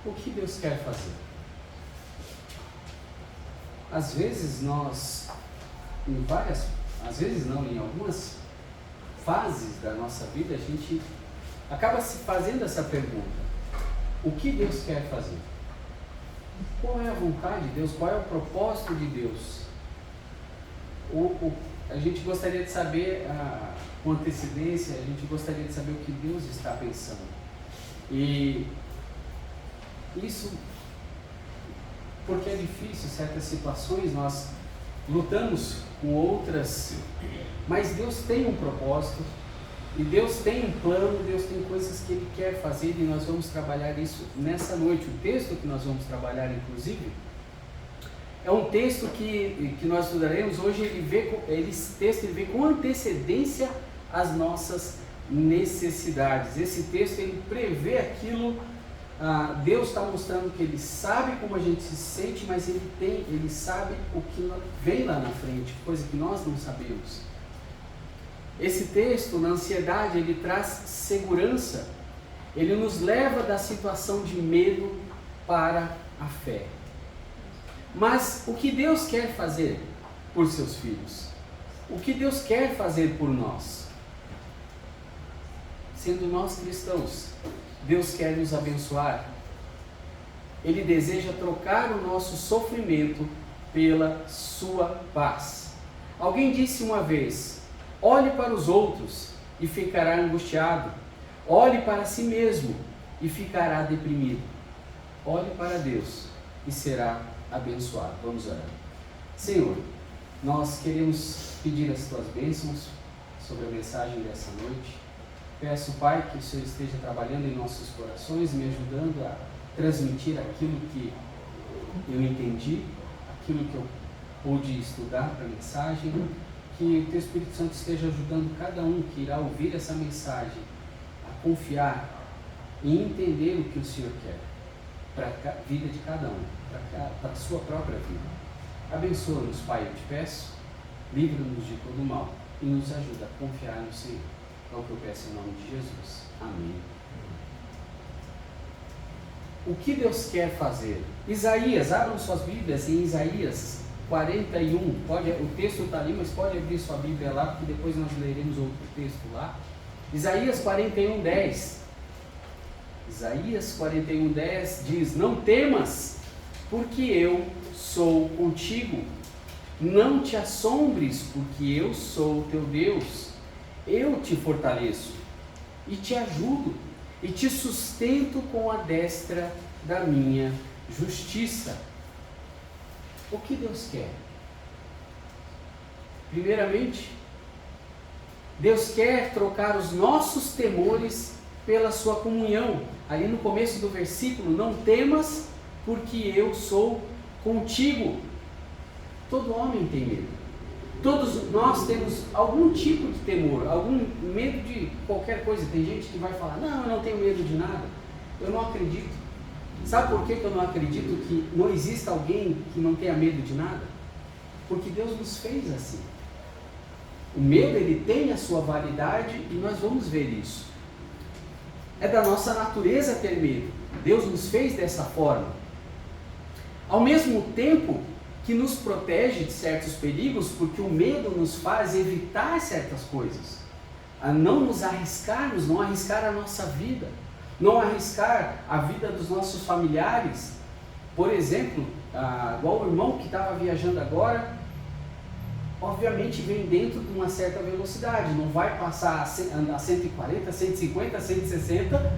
o que Deus quer fazer. Às vezes nós, em algumas fases da nossa vida, a gente acaba se fazendo essa pergunta: o que Deus quer fazer? Qual é a vontade de Deus? Qual é o propósito de Deus? A gente gostaria de saber com antecedência, a gente gostaria de saber o que Deus está pensando. E isso porque é difícil, certas situações nós lutamos com outras, mas Deus tem um propósito, e Deus tem um plano, Deus tem coisas que Ele quer fazer, e nós vamos trabalhar isso nessa noite. O texto que nós vamos trabalhar, inclusive, é um texto que nós estudaremos hoje. Esse texto vê com antecedência as nossas necessidades. Esse texto ele prevê aquilo. Deus está mostrando que Ele sabe como a gente se sente, mas Ele sabe o que vem lá na frente, coisa que nós não sabemos. Esse texto, na ansiedade, ele traz segurança. Ele nos leva da situação de medo para a fé. Mas o que Deus quer fazer por seus filhos? O que Deus quer fazer por nós? Sendo nós cristãos, Deus quer nos abençoar. Ele deseja trocar o nosso sofrimento pela sua paz. Alguém disse uma vez: olhe para os outros e ficará angustiado. Olhe para si mesmo e ficará deprimido. Olhe para Deus e será abençoado. Vamos orar. Senhor, nós queremos pedir as Tuas bênçãos sobre a mensagem dessa noite. Peço, Pai, que o Senhor esteja trabalhando em nossos corações, me ajudando a transmitir aquilo que eu entendi, aquilo que eu pude estudar para a mensagem. Que o Teu Espírito Santo esteja ajudando cada um que irá ouvir essa mensagem a confiar e entender o que o Senhor quer para a vida de cada um, para a sua própria vida. Abençoa-nos, Pai, eu te peço, livra-nos de todo o mal e nos ajuda a confiar no Senhor. É o que eu peço em nome de Jesus. Amém. O que Deus quer fazer? Isaías, abram suas Bíblias em Isaías 41, o texto está ali, mas pode abrir sua Bíblia lá, porque depois nós leremos outro texto lá. Isaías 41, 10. Isaías 41, 10 diz: não temas, porque eu sou contigo. Não te assombres, porque eu sou teu Deus. Eu te fortaleço e te ajudo e te sustento com a destra da minha justiça. O que Deus quer? Primeiramente, Deus quer trocar os nossos temores pela sua comunhão. Ali no começo do versículo: não temas, porque eu sou contigo. Todo homem tem medo. Todos nós temos algum tipo de temor, algum medo de qualquer coisa. Tem gente que vai falar: não, eu não tenho medo de nada. Eu não acredito. Sabe por que eu não acredito que não exista alguém que não tenha medo de nada? Porque Deus nos fez assim. O medo, ele tem a sua validade e nós vamos ver isso. É da nossa natureza ter medo. Deus nos fez dessa forma. Ao mesmo tempo que nos protege de certos perigos, porque o medo nos faz evitar certas coisas. A não nos arriscarmos, não arriscar a nossa vida. Não arriscar a vida dos nossos familiares. Por exemplo, igual o irmão que estava viajando agora, obviamente vem dentro de uma certa velocidade, não vai passar a 140, 150, 160,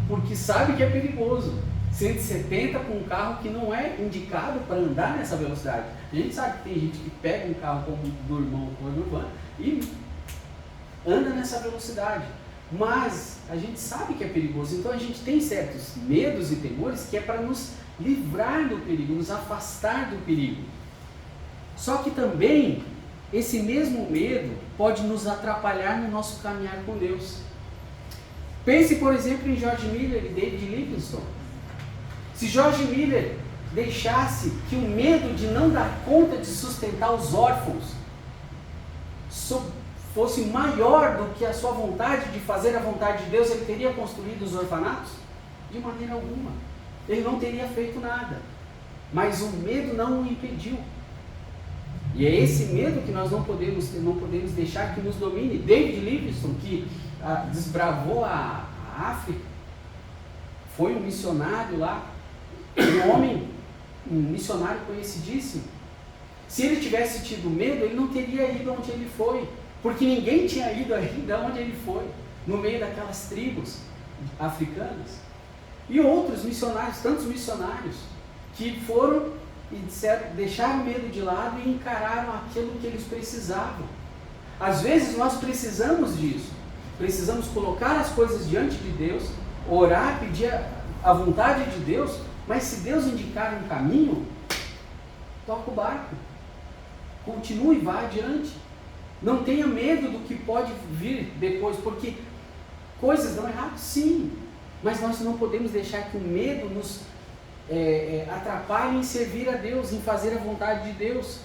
porque sabe que é perigoso. 170 com um carro que não é indicado para andar nessa velocidade. A gente sabe que tem gente que pega um carro como o do irmão ou do irmão e anda nessa velocidade. Mas a gente sabe que é perigoso, então a gente tem certos medos e temores que é para nos livrar do perigo, nos afastar do perigo. Só que também esse mesmo medo pode nos atrapalhar no nosso caminhar com Deus. Pense, por exemplo, em George Miller e David Livingstone. Se George Miller deixasse que o medo de não dar conta de sustentar os órfãos fosse maior do que a sua vontade de fazer a vontade de Deus, ele teria construído os orfanatos? De maneira alguma. ele não teria feito nada. Mas o medo não o impediu. E é esse medo que nós não podemos deixar que nos domine. David Livingstone, que desbravou a África, foi um missionário lá, um missionário conhecidíssimo. Se ele tivesse tido medo, ele não teria ido onde ele foi, porque ninguém tinha ido ainda onde ele foi, no meio daquelas tribos africanas. E outros missionários, tantos missionários, que foram e deixaram o medo de lado e encararam aquilo que eles precisavam. Às vezes nós precisamos disso, precisamos colocar as coisas diante de Deus, orar, pedir a vontade de Deus, mas se Deus indicar um caminho, toca o barco, continue e vá adiante. Não tenha medo do que pode vir depois, porque coisas dão errado, sim, mas nós não podemos deixar que o medo nos atrapalhe em servir a Deus, em fazer a vontade de Deus.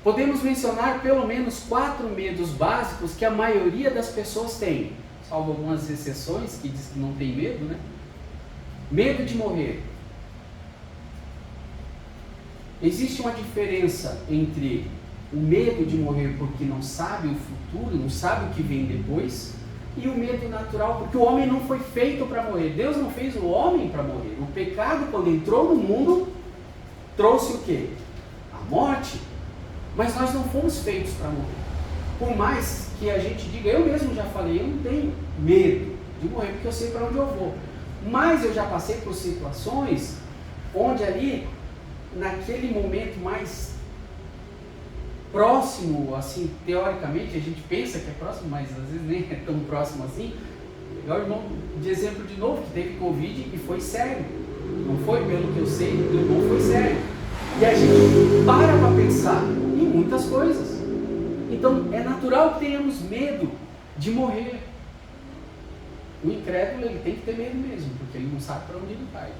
Podemos mencionar pelo menos 4 medos básicos que a maioria das pessoas tem, salvo algumas exceções que diz que não tem medo, né? Medo de morrer. Existe uma diferença entre o medo de morrer porque não sabe o futuro, não sabe o que vem depois, e o medo natural, porque o homem não foi feito para morrer. Deus não fez o homem para morrer. O pecado, quando entrou no mundo, trouxe o quê? A morte. Mas nós não fomos feitos para morrer. Por mais que a gente diga, eu mesmo já falei, eu não tenho medo de morrer, porque eu sei para onde eu vou. Mas eu já passei por situações onde ali, naquele momento mais próximo, assim, teoricamente, a gente pensa que é próximo, mas às vezes nem é tão próximo assim. É o irmão de exemplo de novo, que teve Covid e foi sério. Não foi, pelo que eu sei, o irmão foi sério. E a gente para pensar em muitas coisas. Então, é natural que tenhamos medo de morrer. O incrédulo, ele tem que ter medo mesmo, porque ele não sabe para onde ele vai.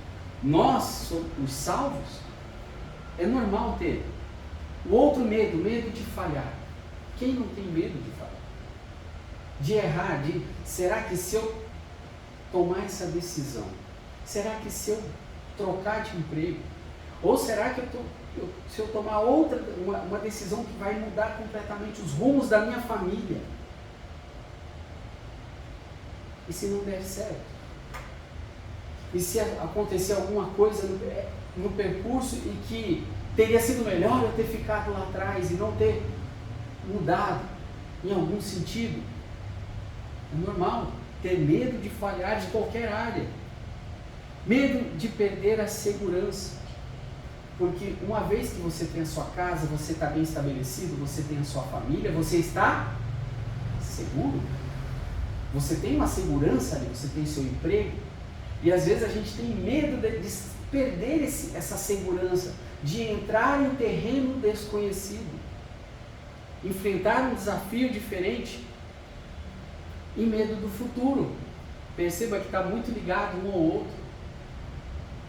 Nós, os salvos, é normal ter. O outro medo, medo de falhar. Quem não tem medo de falhar? De errar, será que se eu tomar essa decisão, será que se eu trocar de emprego, ou será que se eu tomar uma decisão que vai mudar completamente os rumos da minha família? E se não der certo? E se acontecer alguma coisa no percurso e que teria sido melhor eu ter ficado lá atrás e não ter mudado em algum sentido? É normal ter medo de falhar de qualquer área. Medo de perder a segurança. Porque uma vez que você tem a sua casa, você está bem estabelecido, você tem a sua família, você está seguro. Você tem uma segurança ali, você tem seu emprego. E às vezes a gente tem medo de perder essa segurança, de entrar em um terreno desconhecido, enfrentar um desafio diferente, e medo do futuro. Perceba que está muito ligado um ao outro,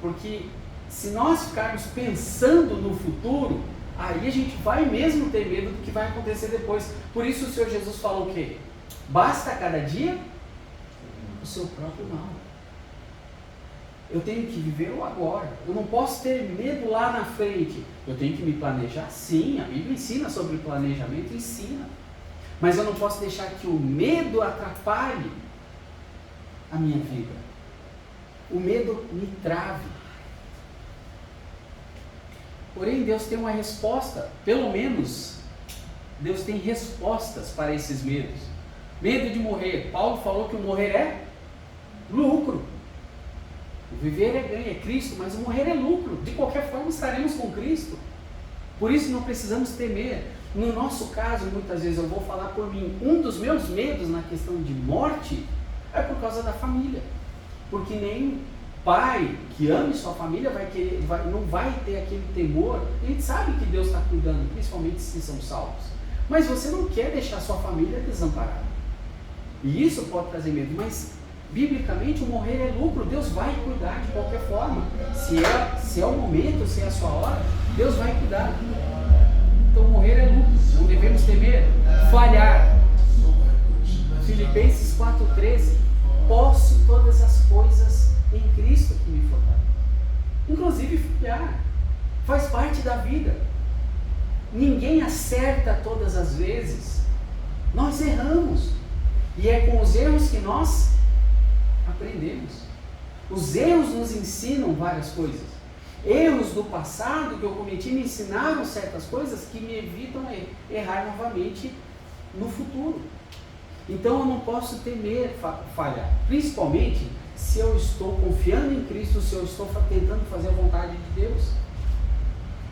porque se nós ficarmos pensando no futuro, aí a gente vai mesmo ter medo do que vai acontecer depois. Por isso o Senhor Jesus falou o quê? Basta cada dia o seu próprio mal. Eu tenho que viver o agora. Eu não posso ter medo lá na frente. Eu tenho que me planejar? Sim, a Bíblia ensina sobre planejamento, ensina. Mas eu não posso deixar que o medo atrapalhe a minha vida. O medo me trave. Porém, Deus tem uma resposta. Pelo menos, Deus tem respostas para esses medos. Medo de morrer. Paulo falou que o morrer é lucro. O viver é ganho, é Cristo, mas o morrer é lucro. De qualquer forma estaremos com Cristo. Por isso não precisamos temer. No nosso caso, muitas vezes eu vou falar por mim, um dos meus medos na questão de morte é por causa da família. Porque nem pai que ame sua família não vai ter aquele temor. A gente sabe que Deus está cuidando, principalmente se são salvos. Mas você não quer deixar sua família desamparada. E isso pode trazer medo, mas biblicamente o morrer é lucro. Deus vai cuidar de qualquer forma. Se é o momento, se é a sua hora, Deus vai cuidar. Então morrer é lucro, não devemos temer. Falhar. Filipenses 4,13. Posso todas as coisas em Cristo que me fortalece. Inclusive falhar, faz parte da vida. Ninguém acerta todas as vezes. Nós erramos. E é com os erros que nós aprendemos. Os erros nos ensinam várias coisas. Erros do passado que eu cometi me ensinaram certas coisas que me evitam errar novamente no futuro. Então eu não posso temer falhar, principalmente se eu estou confiando em Cristo, se eu estou tentando fazer a vontade de Deus.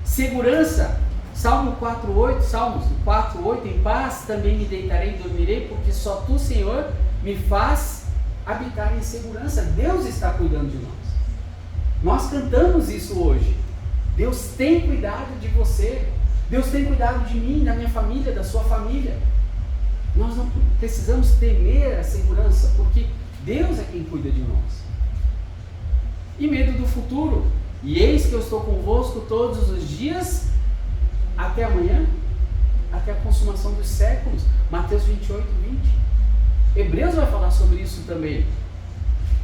Segurança, Salmos 4:8, em paz também me deitarei e dormirei, porque só Tu, Senhor, me faz habitar em segurança. Deus está cuidando de nós. Nós cantamos isso hoje. Deus tem cuidado de você. Deus tem cuidado de mim, da minha família, da sua família. Nós não precisamos temer a segurança, porque Deus é quem cuida de nós. E medo do futuro. E eis que eu estou convosco todos os dias, até amanhã, até a consumação dos séculos. Mateus 28:20. Hebreus vai falar sobre isso também.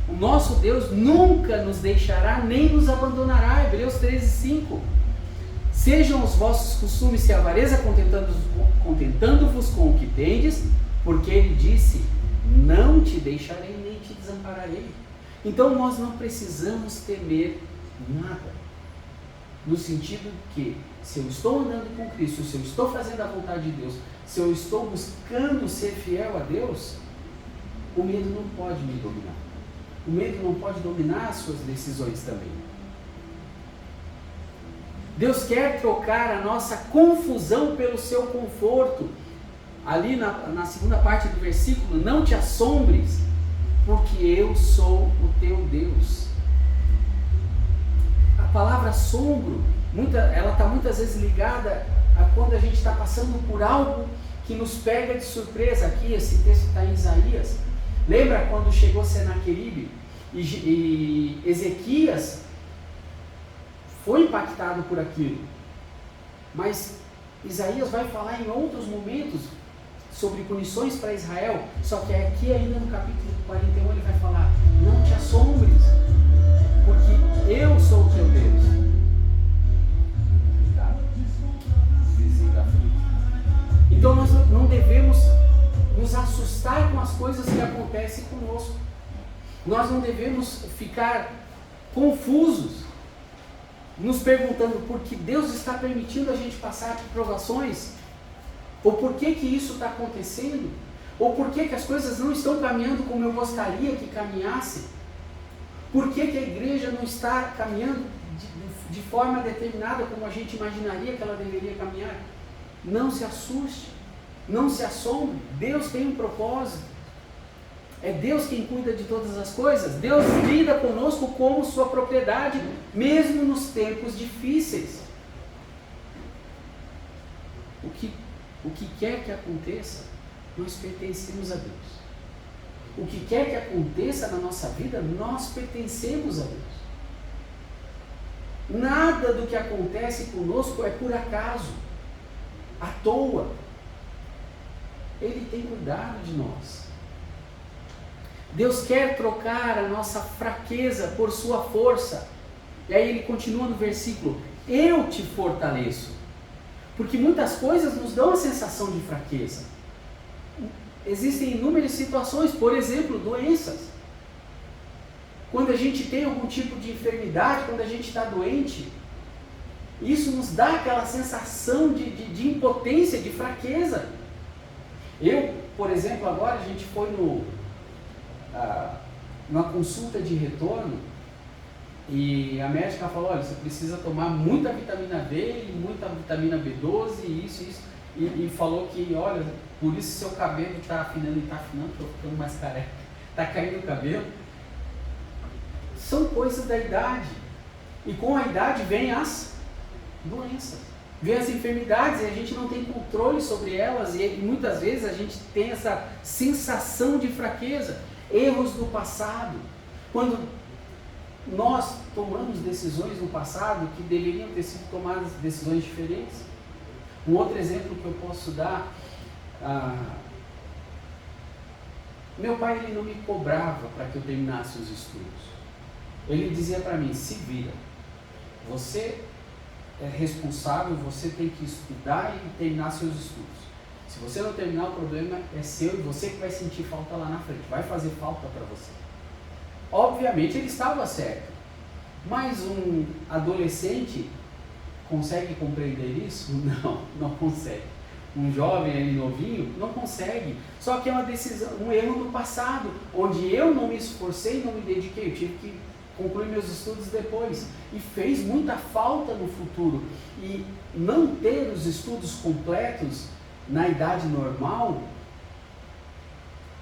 O nosso Deus nunca nos deixará nem nos abandonará. Hebreus 13:5. Sejam os vossos costumes e avareza, contentando-vos com o que tendes, porque Ele disse, não te deixarei nem te desampararei. Então nós não precisamos temer nada, no sentido que, se eu estou andando com Cristo, se eu estou fazendo a vontade de Deus, se eu estou buscando ser fiel a Deus, o medo não pode me dominar. O medo não pode dominar as suas decisões também. Deus quer trocar a nossa confusão pelo seu conforto. Ali na segunda parte do versículo, não te assombres, porque eu sou o teu Deus. A palavra assombro, ela está muitas vezes ligada a quando a gente está passando por algo que nos pega de surpresa. Aqui esse texto está em Isaías. Lembra quando chegou Senaqueribe e Ezequias foi impactado por aquilo? Mas Isaías vai falar em outros momentos sobre punições para Israel, só que aqui ainda no capítulo 41 ele vai falar, não te assombres, porque eu sou o teu Deus. Então nós não devemos nos assustar com as coisas que acontecem conosco. Nós não devemos ficar confusos, nos perguntando por que Deus está permitindo a gente passar por provações, ou por que isso está acontecendo, ou por que as coisas não estão caminhando como eu gostaria que caminhasse, por que a igreja não está caminhando de forma determinada como a gente imaginaria que ela deveria caminhar. Não se assuste, não se assombre, Deus tem um propósito, é Deus quem cuida de todas as coisas. Deus lida conosco como sua propriedade, mesmo nos tempos difíceis. O que quer que aconteça, nós pertencemos a Deus. O que quer que aconteça na nossa vida, nós pertencemos a Deus. Nada do que acontece conosco é por acaso, à toa. Ele tem cuidado de nós. Deus quer trocar a nossa fraqueza por sua força. E aí ele continua no versículo, eu te fortaleço. Porque muitas coisas nos dão a sensação de fraqueza. Existem inúmeras situações, por exemplo, doenças. Quando a gente tem algum tipo de enfermidade, quando a gente está doente, isso nos dá aquela sensação de impotência, de fraqueza. Eu, por exemplo, agora a gente foi numa consulta de retorno e a médica falou, olha, você precisa tomar muita vitamina B e muita vitamina B12 e isso. E falou que, olha, por isso seu cabelo está afinando, estou ficando mais careca, está caindo o cabelo. São coisas da idade. E com a idade vem as doenças, vem as enfermidades e a gente não tem controle sobre elas e muitas vezes a gente tem essa sensação de fraqueza. Erros do passado. Quando nós tomamos decisões no passado que deveriam ter sido tomadas decisões diferentes. Um outro exemplo que eu posso dar, meu pai ele não me cobrava para que eu terminasse os estudos. ele dizia para mim, se vira, você é responsável, você tem que estudar e terminar seus estudos. Se você não terminar, o problema é seu e você que vai sentir falta lá na frente, vai fazer falta para você. Obviamente ele estava certo, mas um adolescente consegue compreender isso? Não consegue. Um jovem ali novinho não consegue. Só que é uma decisão, um erro do passado, onde eu não me esforcei, não me dediquei, eu tive que concluir meus estudos depois. E fez muita falta no futuro. E não ter os estudos completos na idade normal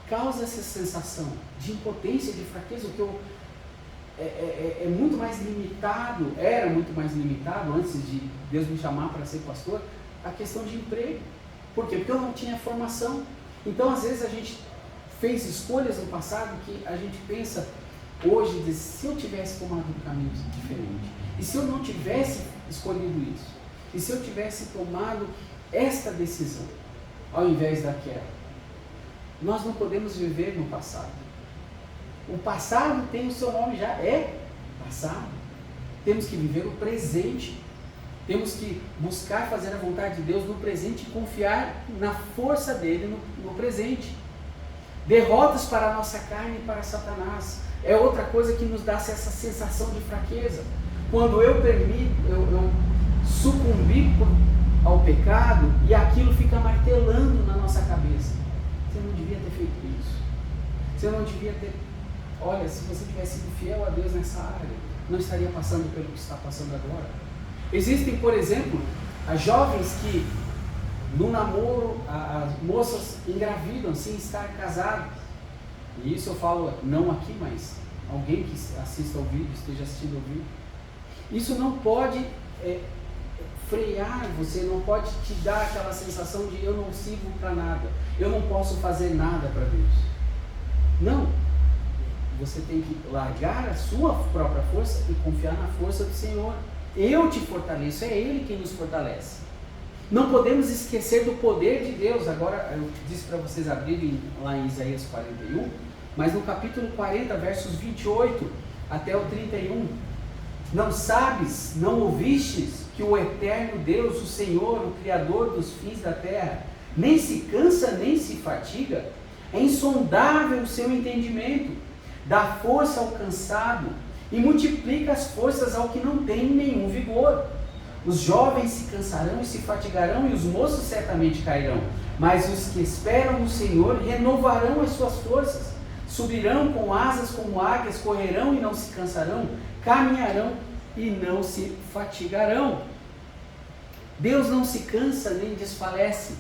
causa essa sensação de impotência, de fraqueza, o que eu é muito mais limitado, era muito mais limitado antes de Deus me chamar para ser pastor, a questão de emprego. Por quê? Porque eu não tinha formação. Então, às vezes, a gente fez escolhas no passado que a gente pensa hoje, diz, se eu tivesse tomado um caminho diferente, e se eu não tivesse escolhido isso, e se eu tivesse tomado esta decisão, ao invés daquela, nós não podemos viver no passado. O passado tem o seu nome, já é passado. Temos que viver o presente. Temos que buscar fazer a vontade de Deus no presente e confiar na força dele no presente. Derrotas para a nossa carne e para Satanás é outra coisa que nos dá essa sensação de fraqueza. Quando eu sucumbi ao pecado e aquilo fica martelando na nossa cabeça. Você não devia ter feito isso. Você não devia ter... Olha, se você tivesse sido fiel a Deus nessa área, não estaria passando pelo que está passando agora. Existem, por exemplo, as jovens que no namoro, as moças engravidam sem estar casadas. E isso eu falo não aqui, mas alguém que assista ao vídeo, esteja assistindo ao vídeo. Isso não pode frear você, não pode te dar aquela sensação de eu não sirvo para nada, eu não posso fazer nada para Deus. Não. Você tem que largar a sua própria força e confiar na força do Senhor. Eu te fortaleço, é Ele quem nos fortalece. Não podemos esquecer do poder de Deus. Agora, eu disse para vocês abrirem lá em Isaías 41, mas no capítulo 40, versos 28 até o 31, não sabes, não ouvistes que o eterno Deus, o Senhor, o Criador dos fins da terra, nem se cansa, nem se fatiga? É insondável o seu entendimento, dá força ao cansado e multiplica as forças ao que não tem nenhum vigor. Os jovens se cansarão e se fatigarão, e os moços certamente cairão, mas os que esperam no Senhor renovarão as suas forças, subirão com asas como águias, correrão e não se cansarão, caminharão e não se fatigarão. Deus não se cansa nem desfalece,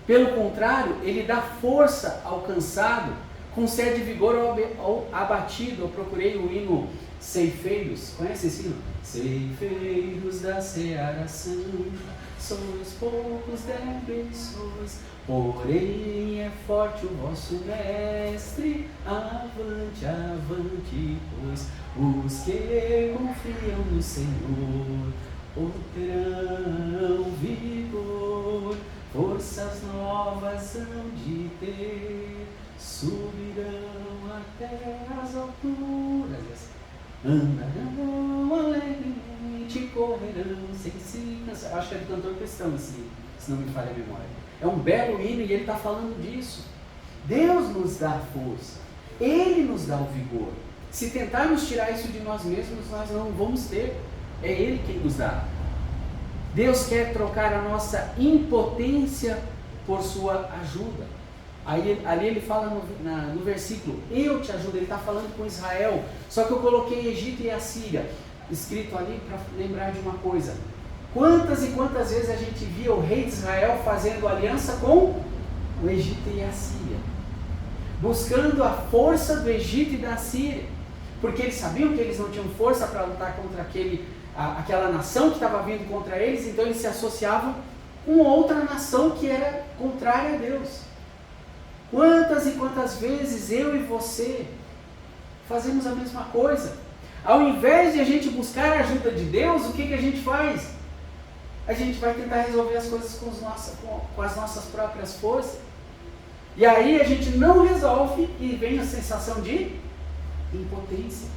pelo contrário, Ele dá força ao cansado, concede vigor ao abatido. Eu procurei o hino Ceifeiros, conhece esse hino? Ceifeiros da seara são, sois poucos, débeis sois, porém é forte o vosso mestre. Avante, avante, pois os que confiam no Senhor obterão vigor, forças novas hão de ter, subirão até as alturas, andarão alegremente, correrão sem se cansar. Acho que é do cantor cristão, se não me falha a memória. É um belo hino e ele está falando disso. Deus nos dá força, Ele nos dá o vigor. Se tentarmos tirar isso de nós mesmos, nós não vamos ter. É Ele quem nos dá. Deus quer trocar a nossa impotência por sua ajuda. Ali ele fala no versículo, eu te ajudo. Ele está falando com Israel, só que eu coloquei Egito e Assíria escrito ali para lembrar de uma coisa. Quantas e quantas vezes a gente via o rei de Israel fazendo aliança com o Egito e a Assíria, buscando a força do Egito e da Assíria, porque eles sabiam que eles não tinham força para lutar contra aquela nação que estava vindo contra eles, então eles se associavam com outra nação que era contrária a Deus. Quantas e quantas vezes eu e você fazemos a mesma coisa? Ao invés de a gente buscar a ajuda de Deus, o que a gente faz? A gente vai tentar resolver as coisas com as nossas próprias forças. E aí a gente não resolve e vem a sensação de impotência,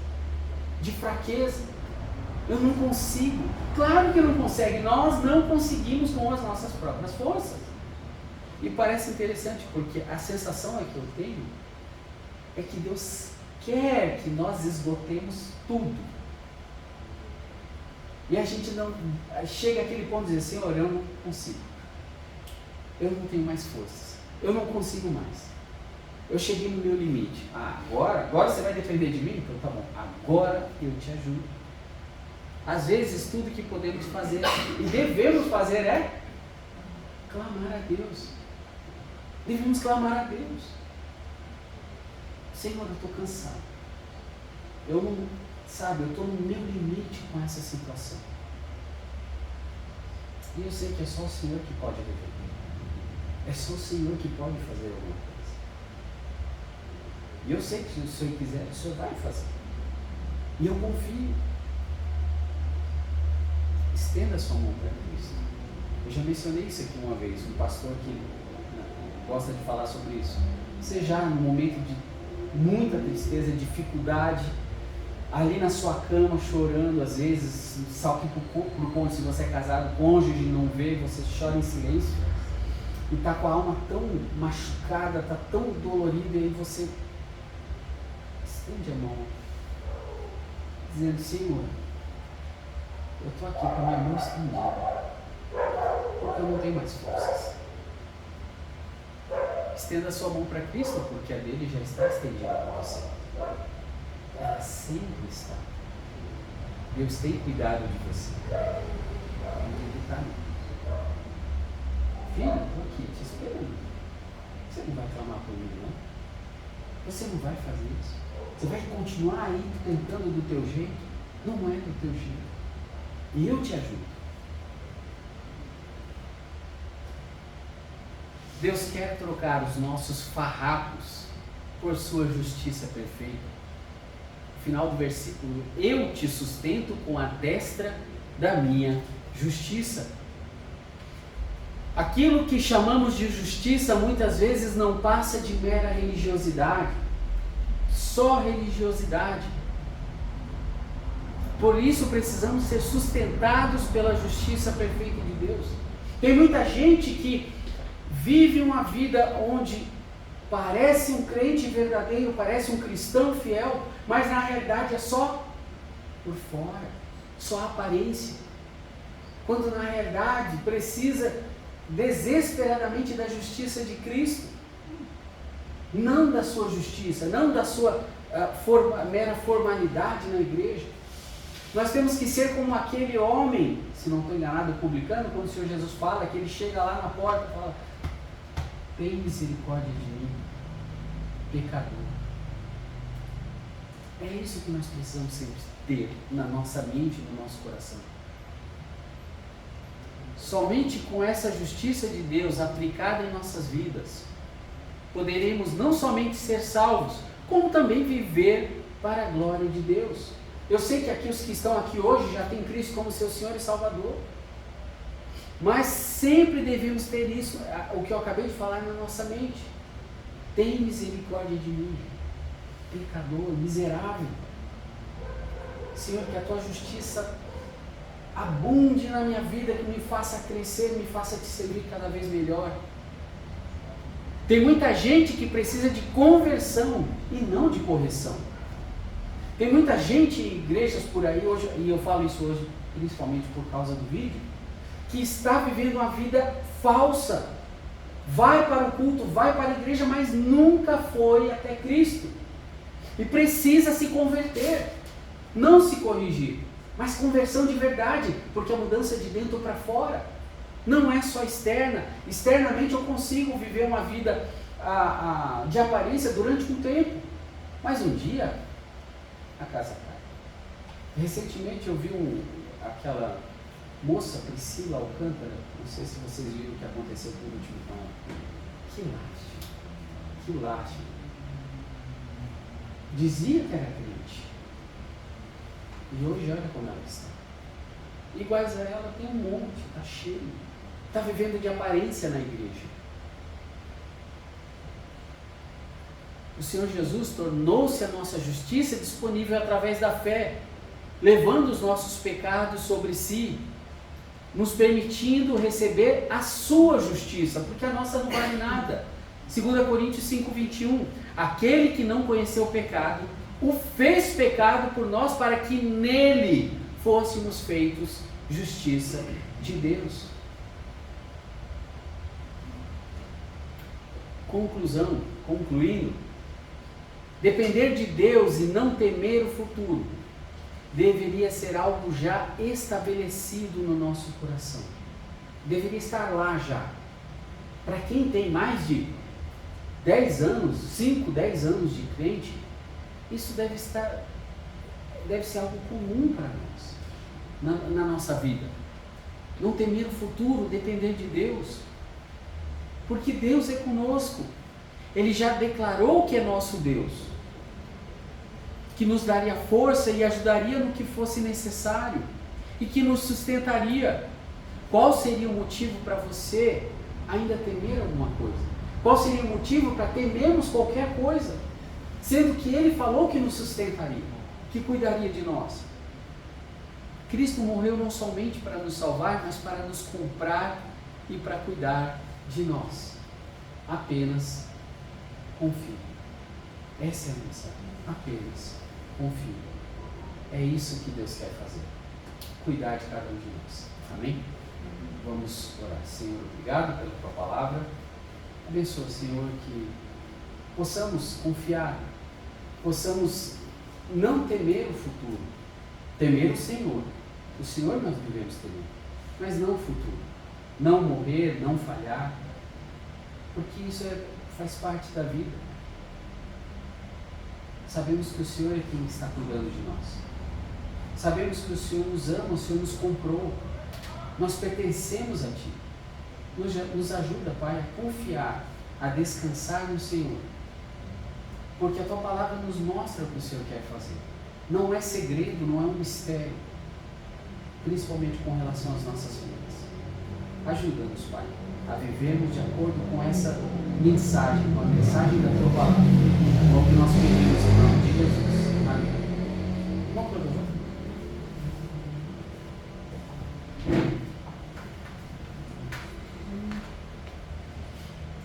de fraqueza. Eu não consigo. Claro que não consegue. Nós não conseguimos com as nossas próprias forças. E parece interessante, porque a sensação que eu tenho é que Deus quer que nós esgotemos tudo. E a gente não chega àquele ponto de dizer, Senhor, eu não consigo. Eu não tenho mais forças. Eu não consigo mais. Eu cheguei no meu limite. Agora você vai depender de mim? Então tá bom. Agora eu te ajudo. Às vezes tudo que podemos fazer e devemos fazer é clamar a Deus. Devemos clamar a Deus. Senhor, eu estou cansado. Eu estou no meu limite com essa situação. E eu sei que é só o Senhor que pode resolver. É só o Senhor que pode fazer alguma coisa. E eu sei que se o Senhor quiser, o Senhor vai fazer. E eu confio. Estenda a sua mão para Cristo. Eu já mencionei isso aqui uma vez, um pastor que gosta de falar sobre isso. Você já no momento de muita tristeza, dificuldade, ali na sua cama chorando, às vezes, salta para o cônjuge, se você é casado, o cônjuge não vê, você chora em silêncio, e está com a alma tão machucada, está tão dolorida, e aí você estende a mão, dizendo, Senhor, eu estou aqui com a minha mão estendida, porque eu não tenho mais forças. Estenda a sua mão para Cristo, porque a dele já está estendida para você. Ela sempre está. Deus tem cuidado de você. Onde Ele está? Filho, estou aqui te esperando. Você não vai clamar por mim, não? Você não vai fazer isso? Você vai continuar aí tentando do teu jeito? Não é do teu jeito. E eu te ajudo. Deus quer trocar os nossos farrapos por sua justiça perfeita. No final do versículo, eu te sustento com a destra da minha justiça. Aquilo que chamamos de justiça muitas vezes não passa de mera religiosidade, só religiosidade. Por isso precisamos ser sustentados pela justiça perfeita de Deus. Tem muita gente que vive uma vida onde parece um crente verdadeiro, parece um cristão fiel, mas na realidade é só por fora, só aparência. Quando na realidade precisa desesperadamente da justiça de Cristo, não da sua justiça, não da sua mera formalidade na igreja. Nós temos que ser como aquele homem, se não estou enganado, publicano, quando o Senhor Jesus fala, que ele chega lá na porta e fala, tem misericórdia de mim, pecador. É isso que nós precisamos sempre ter na nossa mente e no nosso coração. Somente com essa justiça de Deus aplicada em nossas vidas, poderemos não somente ser salvos, como também viver para a glória de Deus. Eu sei que aqui os que estão aqui hoje já têm Cristo como seu Senhor e Salvador. Mas sempre devemos ter isso, o que eu acabei de falar, na nossa mente. Tem misericórdia de mim, pecador, miserável. Senhor, que a tua justiça abunde na minha vida, que me faça crescer, me faça te servir cada vez melhor. Tem muita gente que precisa de conversão e não de correção. Tem muita gente em igrejas por aí hoje, e eu falo isso hoje principalmente por causa do vídeo, que está vivendo uma vida falsa. Vai para o culto, vai para a igreja, mas nunca foi até Cristo. E precisa se converter. Não se corrigir, mas conversão de verdade, porque a mudança de dentro para fora não é só externa. Externamente eu consigo viver uma vida de aparência durante um tempo, mas um dia a casa cai. Recentemente eu vi aquela moça Priscila Alcântara, não sei se vocês viram o que aconteceu por último com ela. Que lástima, que lástima. Dizia que era crente, e hoje olha como ela está. Iguais a ela tem um monte, está cheio, está vivendo de aparência na igreja. O Senhor Jesus tornou-se a nossa justiça disponível através da fé. levando os nossos pecados sobre si, nos permitindo receber a sua justiça, porque a nossa não vale nada. 2 Coríntios 5:21, aquele que não conheceu o pecado, o fez pecado por nós, para que nele fôssemos feitos justiça de Deus. Concluindo, depender de Deus e não temer o futuro deveria ser algo já estabelecido no nosso coração. Deveria estar lá já. Para quem tem mais de 10 anos, 5, 10 anos de crente, isso deve ser algo comum para nós, na nossa vida. Não temer o futuro, depender de Deus. Porque Deus é conosco. Ele já declarou que é nosso Deus, que nos daria força e ajudaria no que fosse necessário, e que nos sustentaria. Qual seria o motivo para você ainda temer alguma coisa? Qual seria o motivo para temermos qualquer coisa? Sendo que Ele falou que nos sustentaria, que cuidaria de nós. Cristo morreu não somente para nos salvar, mas para nos comprar e para cuidar de nós. Apenas confie. Essa é a mensagem. Apenas confie. É isso que Deus quer fazer. Cuidar de cada um de nós. Amém? Vamos orar. Senhor, obrigado pela Tua palavra. Abençoa, Senhor, que possamos confiar, possamos não temer o futuro, temer o Senhor. O Senhor nós devemos temer, mas não o futuro. Não morrer, não falhar, porque isso faz parte da vida. Sabemos que o Senhor é quem está cuidando de nós. Sabemos que o Senhor nos ama, o Senhor nos comprou. Nós pertencemos a Ti. Nos ajuda, Pai, a confiar, a descansar no Senhor. Porque a Tua palavra nos mostra o que o Senhor quer fazer. Não é segredo, não é um mistério. Principalmente com relação às nossas vidas. Ajuda-nos, Pai, a vivermos de acordo com essa mensagem, com a mensagem da Tua palavra.